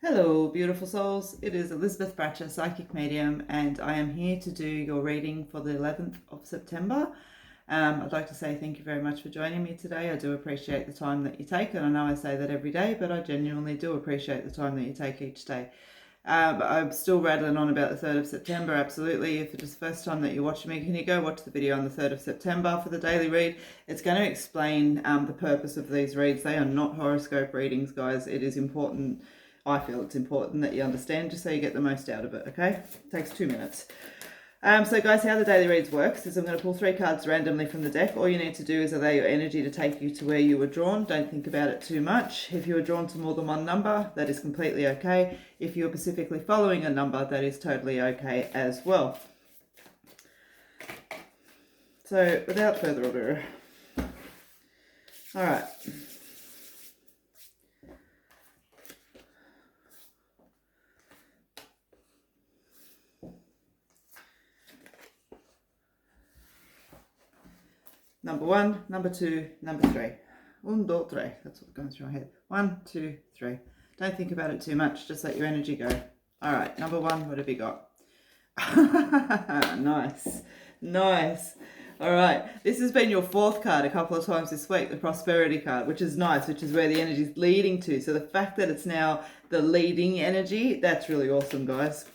Hello, beautiful souls. It is Elizabeth Bratcher, Psychic Medium, and I am here to do your reading for the 11th of September. I'd like to say thank you very much for joining me today. I do appreciate the time that you take, and I know I say that every day, but I genuinely do appreciate the time that you take each day. I'm still rattling on about the 3rd of September, absolutely. If it is the first time that you're watching me, can you go watch the video on the 3rd of September for the daily read? It's going to explain the purpose of these reads. They are not horoscope readings, guys. It is important. I feel it's important that you understand just so you get the most out of it, okay? It takes 2 minutes. So guys, how the daily reads works is I'm going to pull 3 cards randomly from the deck. All you need to do is allow your energy to take you to where you were drawn. Don't think about it too much. If you were drawn to more than one number, that is completely okay. If you're specifically following a number, that is totally okay as well. So without further ado, all right. Number 1, number 2, number 3. 1, 2, 3. That's what goes through my head. 1, 2, 3. Don't think about it too much. Just let your energy go. All right, number 1, what have you got? Nice. Nice. All right, this has been your 4th card a couple of times this week, the prosperity card, which is nice, which is where the energy is leading to. So the fact that it's now the leading energy, that's really awesome, guys.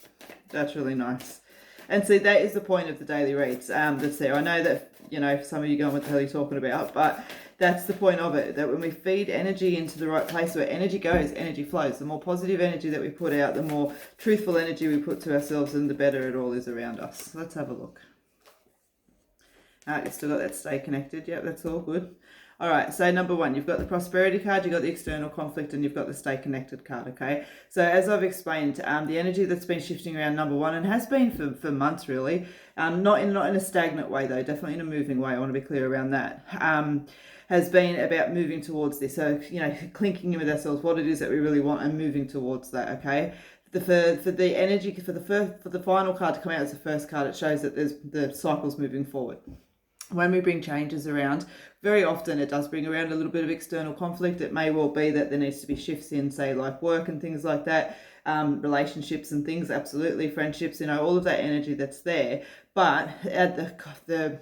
That's really nice. And see, that is the point of the daily reads that's there. I know that, you know, some of you going, what the hell are you talking about? But that's the point of it, that when we feed energy into the right place, where energy goes, energy flows. The more positive energy that we put out, the more truthful energy we put to ourselves, and the better it all is around us. Let's have a look. You still got that stay connected. Yep, that's all good. All right, so number 1, you've got the prosperity card, you've got the external conflict, and you've got the stay connected card, okay? So as I've explained, the energy that's been shifting around number 1, and has been for months really, not in a stagnant way though, definitely in a moving way, I want to be clear around that, has been about moving towards this. So, you know, clinking in with ourselves what it is that we really want and moving towards that, okay? For the energy, for the final card to come out as the first card, it shows that the cycle's moving forward. When we bring changes around, very often it does bring around a little bit of external conflict. It may well be that there needs to be shifts in, say, like work and things like that, relationships and things, absolutely, friendships, you know, all of that energy that's there. But at the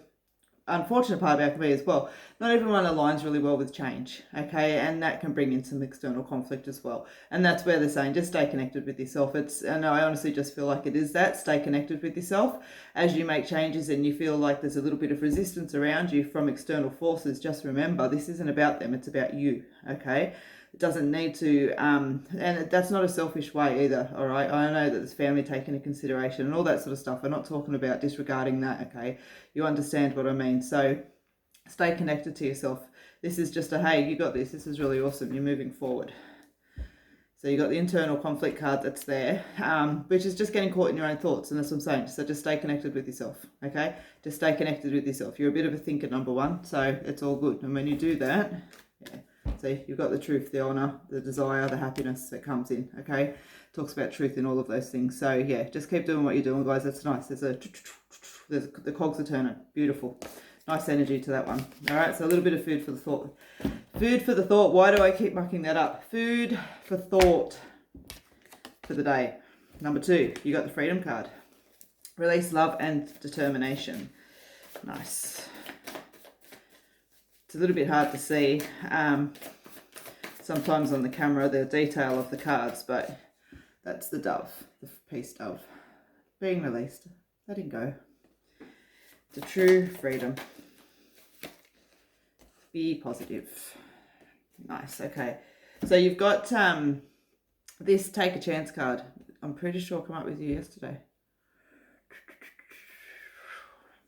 unfortunate part about me as well, not everyone aligns really well with change, okay, and that can bring in some external conflict as well. And that's where they're saying just stay connected with yourself. And I honestly just feel like it is that, stay connected with yourself. As you make changes and you feel like there's a little bit of resistance around you from external forces, just remember this isn't about them, it's about you, okay? It doesn't need to, and that's not a selfish way either, all right? I know that there's family taken into consideration and all that sort of stuff. We're not talking about disregarding that, okay? You understand what I mean. So stay connected to yourself. This is just a, hey, you got this. This is really awesome. You're moving forward. So you got the internal conflict card that's there, which is just getting caught in your own thoughts. And that's what I'm saying. So just stay connected with yourself, okay? Just stay connected with yourself. You're a bit of a thinker, number 1, so it's all good. And when you do that, yeah. So you've got the truth, the honour, the desire, the happiness that comes in, okay? Talks about truth in all of those things. So yeah, just keep doing what you're doing, guys. That's nice. There's the cogs are turning. Beautiful. Nice energy to that one. All right, so a little bit of food for the thought. Food for the thought. Why do I keep mucking that up? Food for thought for the day. Number 2, you got the freedom card. Release love and determination. Nice. It's a little bit hard to see sometimes on the camera, the detail of the cards, but that's the dove, the peace dove, being released, letting go. It's a true freedom. Be positive. Nice, okay. So you've got this take a chance card. I'm pretty sure I came up with you yesterday.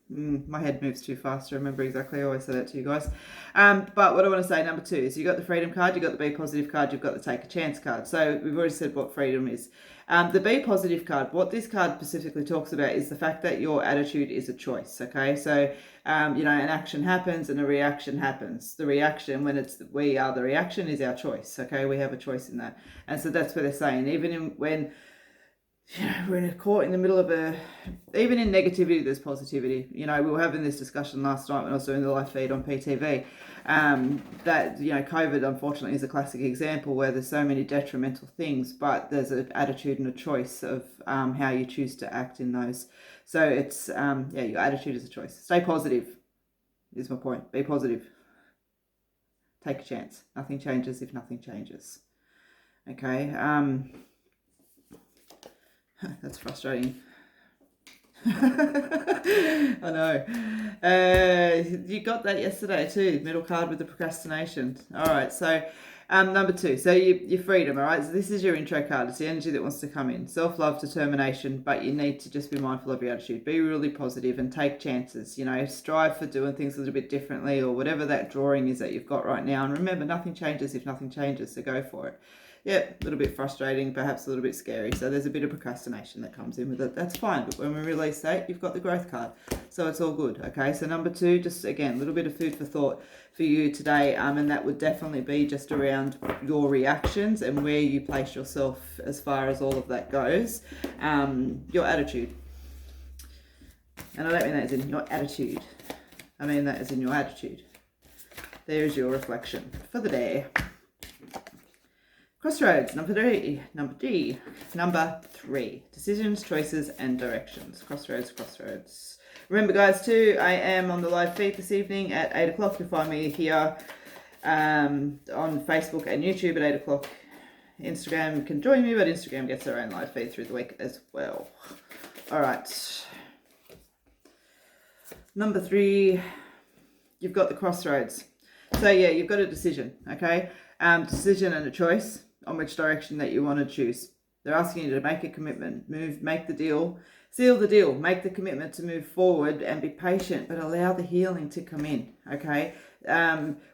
My head moves too fast to remember exactly. I always say that to you guys. But what I want to say, number 2, is you got the freedom card, you got the be positive card, you've got the take a chance card. So we've already said what freedom is. The be positive card, what this card specifically talks about is the fact that your attitude is a choice, okay? So, you know, an action happens and a reaction happens. The reaction, when it's we are the reaction, is our choice, okay? We have a choice in that. And so that's what they're saying. Even when we're caught in the middle of even in negativity, there's positivity. We were having this discussion last night when I was doing the live feed on PTV, that, COVID, unfortunately, is a classic example where there's so many detrimental things, but there's an attitude and a choice of how you choose to act in those. So it's, your attitude is a choice. Stay positive is my point. Be positive. Take a chance. Nothing changes if nothing changes. Okay. That's frustrating. I know. You got that yesterday too. Middle card with the procrastination. All right. So number 2. So your freedom. All right. So this is your intro card. It's the energy that wants to come in. Self-love, determination. But you need to just be mindful of your attitude. Be really positive and take chances. Strive for doing things a little bit differently, or whatever that drawing is that you've got right now. And remember, nothing changes if nothing changes. So go for it. Yeah, a little bit frustrating, perhaps a little bit scary. So there's a bit of procrastination that comes in with it. That's fine. But when we release that, you've got the growth card. So it's all good. Okay. So number 2, just again, a little bit of food for thought for you today. And that would definitely be just around your reactions and where you place yourself as far as all of that goes. Your attitude. And I don't mean that as in your attitude. I mean that as in your attitude. There's your reflection for the day. Crossroads, number 3. Number 3. Decisions, choices, and directions. Crossroads. Remember, guys, too, I am on the live feed this evening at 8 o'clock. You'll find me here on Facebook and YouTube at 8 o'clock. Instagram can join me, but Instagram gets their own live feed through the week as well. All right. Number 3, you've got the crossroads. So, yeah, you've got a decision, okay? Decision and a choice on which direction that you want to choose. They're asking you to make a commitment, make the deal, seal the deal, make the commitment to move forward and be patient, but allow the healing to come in, okay?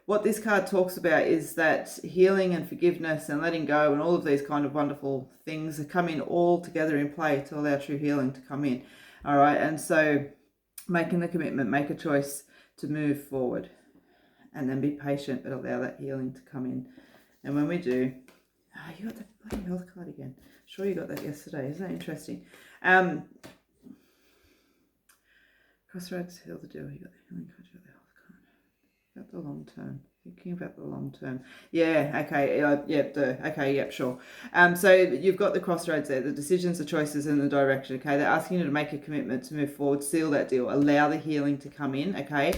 What this card talks about is that healing and forgiveness and letting go and all of these kind of wonderful things are coming all together in play to allow true healing to come in, all right? And so making the commitment, make a choice to move forward and then be patient, but allow that healing to come in. And when we do, you got the bloody health card again. Sure, you got that yesterday. Isn't that interesting? Crossroads, heal the deal. You got the healing card, you got the health card. About the long term. Thinking about the long term. Yeah, okay. Okay, yep, sure. So you've got the crossroads there, the decisions, the choices, and the direction, okay? They're asking you to make a commitment to move forward, seal that deal, allow the healing to come in, okay?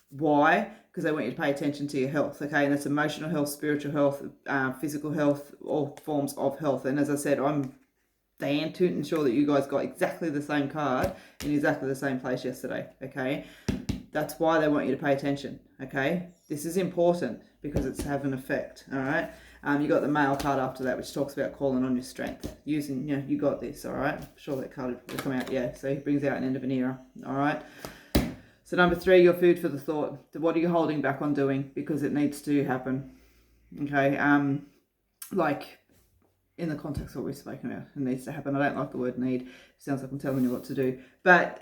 Why? Because they want you to pay attention to your health, okay? And that's emotional health, spiritual health, physical health, all forms of health. And as I said, I'm damn tootin' sure that you guys got exactly the same card in exactly the same place yesterday, okay? That's why they want you to pay attention, okay? This is important because it's have an effect, all right? You got the male card after that, which talks about calling on your strength. Using, you got this, all right? I'm sure that card will come out, yeah. So he brings out an end of an era, all right? So number 3, your food for the thought. What are you holding back on doing? Because it needs to happen. Okay. Like in the context of what we've spoken about, it needs to happen. I don't like the word need. It sounds like I'm telling you what to do. But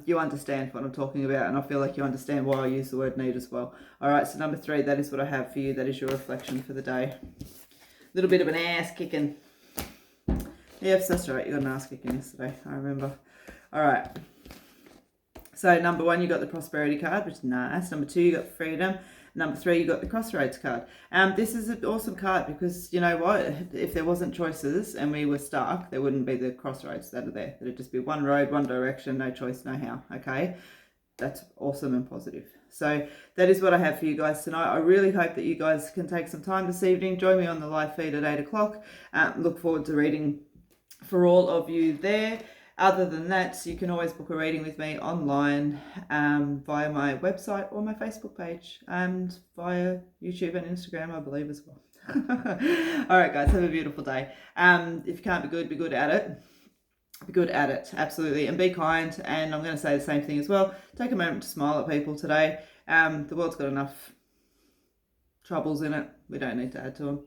you understand what I'm talking about, and I feel like you understand why I use the word need as well. All right, so number 3, that is what I have for you. That is your reflection for the day. A little bit of an ass kicking. Yes, that's right. You got an ass kicking yesterday. I remember. All right. So number 1, you got the prosperity card, which is nice. Number 2, you got freedom. Number 3, you got the crossroads card. This is an awesome card because you know what? If there wasn't choices and we were stuck, there wouldn't be the crossroads that are there. It'd just be one road, one direction, no choice, no how. Okay, that's awesome and positive. So that is what I have for you guys tonight. I really hope that you guys can take some time this evening. Join me on the live feed at 8 o'clock. Look forward to reading for all of you there. Other than that, you can always book a reading with me online via my website or my Facebook page and via YouTube and Instagram, I believe, as well. All right, guys, have a beautiful day. If you can't be good at it. Be good at it, absolutely. And be kind. And I'm going to say the same thing as well. Take a moment to smile at people today. The world's got enough troubles in it. We don't need to add to them.